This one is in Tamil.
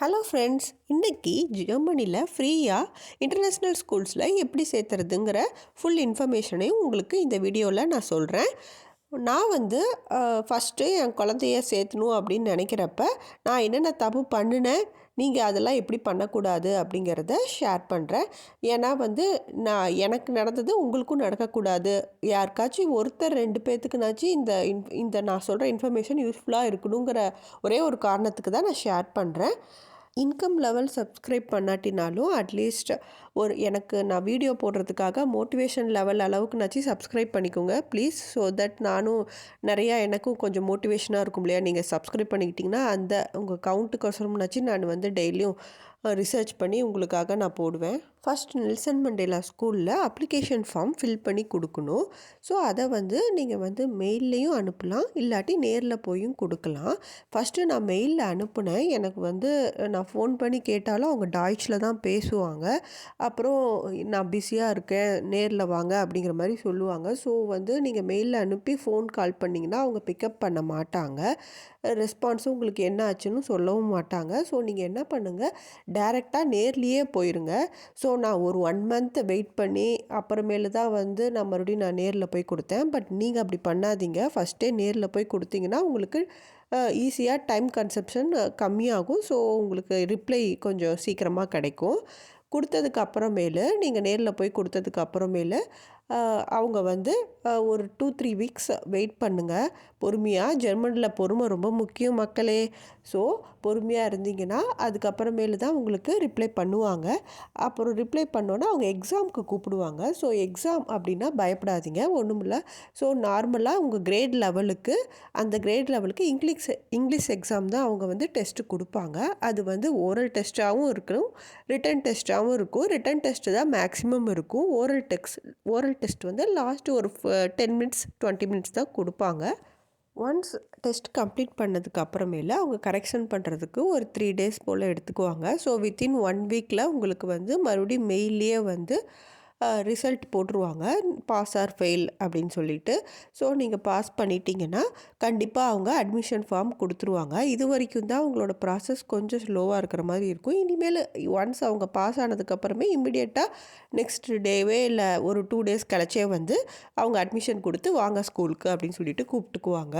ஹலோ ஃப்ரெண்ட்ஸ், இன்றைக்கி ஜெர்மனியில் ஃப்ரீயாக இன்டர்நேஷ்னல் ஸ்கூல்ஸில் எப்படி சேர்த்துறதுங்கிற ஃபுல் இன்ஃபர்மேஷனையும் உங்களுக்கு இந்த வீடியோவில் நான் சொல்கிறேன். நான் ஃபஸ்ட்டு என் குழந்தைய சேர்த்தணும் அப்படின்னு நினைக்கிறப்ப நான் என்னென்ன தப்பு பண்ணினேன், நீங்கள் அதெல்லாம் எப்படி பண்ணக்கூடாது அப்படிங்கிறத ஷேர் பண்ணுறேன். ஏன்னா நான் எனக்கு நடந்தது உங்களுக்கும் நடக்கக்கூடாது. யாருக்காச்சும் ஒருத்தர் 2 பேர்த்துக்குனாச்சும் இந்த நான் சொல்கிற இன்ஃபர்மேஷன் யூஸ்ஃபுல்லாக இருக்கணுங்கிற ஒரே ஒரு காரணத்துக்கு தான் நான் ஷேர் பண்ணுறேன். இன்கம் லெவல் சப்ஸ்கிரைப் பண்ணாட்டினாலும் அட்லீஸ்ட் எனக்கு நான் வீடியோ போடுறதுக்காக மோட்டிவேஷன் லெவல் அளவுக்குனாச்சும் சப்ஸ்கிரைப் பண்ணிக்கோங்க ப்ளீஸ். ஸோ தட் நானும் நிறையா எனக்கும் கொஞ்சம் மோட்டிவேஷனாக இருக்கும் இல்லையா. நீங்கள் சப்ஸ்கிரைப் பண்ணிக்கிட்டிங்கன்னா உங்கள் கவுண்ட்டுக்கோசரம்னாச்சும் நான் டெய்லியும் ரிசர்ச் பண்ணி உங்களுக்காக நான் போடுவேன். ஃபஸ்ட் நெல்சன் மண்டேலா ஸ்கூலில் அப்ளிகேஷன் ஃபார்ம் ஃபில் பண்ணி கொடுக்கணும். ஸோ அதை நீங்கள் மெயில்லையும் அனுப்பலாம், இல்லாட்டி நேரில் போயும் கொடுக்கலாம். ஃபஸ்ட்டு நான் மெயிலில் அனுப்புனேன். எனக்கு நான் ஃபோன் பண்ணி கேட்டாலும் அவங்க டாய்ச்சில் தான் பேசுவாங்க. அப்புறம் நான் பிஸியாக இருக்கேன், நேரில் வாங்க அப்படிங்கிற மாதிரி சொல்லுவாங்க. ஸோ நீங்கள் மெயிலில் அனுப்பி ஃபோன் கால் பண்ணிங்கன்னா அவங்க பிக்கப் பண்ண மாட்டாங்க. ரெஸ்பான்ஸும் உங்களுக்கு என்ன ஆச்சுன்னு சொல்லவும் மாட்டாங்க. ஸோ நீங்கள் என்ன பண்ணுங்கள், டைரெக்டாக நேர்லேயே போயிருங்க. ஸோ நான் ஒரு 1 மந்த் வெயிட் பண்ணி அப்புறமேலு தான் நான் மறுபடியும் நேரில் போய் கொடுத்தேன். பட் நீங்கள் அப்படி பண்ணாதீங்க. ஃபஸ்ட்டே நேரில் போய் கொடுத்தீங்கன்னா உங்களுக்கு ஈஸியாக டைம் கன்சப்ஷன் கம்மியாகும். ஸோ உங்களுக்கு ரிப்ளை கொஞ்சம் சீக்கிரமாக கிடைக்கும். கொடுத்ததுக்கு அப்புறமேலு நீங்கள் நேரில் போய் கொடுத்ததுக்கு அப்புறமேலு அவங்க ஒரு 2-3 வீக்ஸ் வெயிட் பண்ணுங்கள் பொறுமையாக. ஜெர்மனியில் பொறுமை ரொம்ப முக்கியம் மக்களே. ஸோ பொறுமையாக இருந்தீங்கன்னா அதுக்கப்புறமேலு தான் உங்களுக்கு ரிப்ளை பண்ணுவாங்க. அப்புறம் ரிப்ளை பண்ணோன்னா அவங்க எக்ஸாமுக்கு கூப்பிடுவாங்க. ஸோ எக்ஸாம் அப்படின்னா பயப்படாதீங்க, ஒன்றும் இல்லை. ஸோ நார்மலாக உங்கள் கிரேட் லெவலுக்கு இங்கிலீஷ் எக்ஸாம் தான் அவங்க டெஸ்ட்டு கொடுப்பாங்க. அது ஓரல் டெஸ்ட்டாகவும் இருக்கும், ரிட்டன் டெஸ்ட்டாகவும் இருக்கும். ரிட்டன் டெஸ்ட்டு தான் மேக்ஸிமம் இருக்கும். ஓரல் டெஸ்ட் லாஸ்ட்டு ஒரு 10 மினிட்ஸ் 20 மினிட்ஸ் தான் கொடுப்பாங்க. ஒன்ஸ் டெஸ்ட் கம்ப்ளீட் பண்ணதுக்கு அப்புறமேல அவங்க கரெக்ஷன் பண்ணுறதுக்கு ஒரு 3 டேஸ் போல் எடுத்துக்குவாங்க. ஸோ வித்தின் 1 வீக்கில் உங்களுக்கு மறுபடியும் மெயிலே ரிசல்ட் போட்டுருவாங்க, பாஸ் ஆர் ஃபெயில் அப்படின்னு சொல்லிட்டு. ஸோ நீங்கள் பாஸ் பண்ணிட்டீங்கன்னா கண்டிப்பாக அவங்க அட்மிஷன் ஃபார்ம் கொடுத்துருவாங்க. இது வரைக்கும் தான் உங்களோட ப்ராசஸ் கொஞ்சம் ஸ்லோவாக இருக்கிற மாதிரி இருக்கும். இனிமேல் ஒன்ஸ் அவங்க பாஸ் ஆனதுக்கப்புறமே இம்மிடியேட்டாக நெக்ஸ்ட் டேவே இல்லை ஒரு 2 டேஸ் கழிச்சே அவங்க அட்மிஷன் கொடுத்து வாங்க ஸ்கூலுக்கு அப்படின்னு சொல்லிட்டு கூப்பிட்டுக்குவாங்க.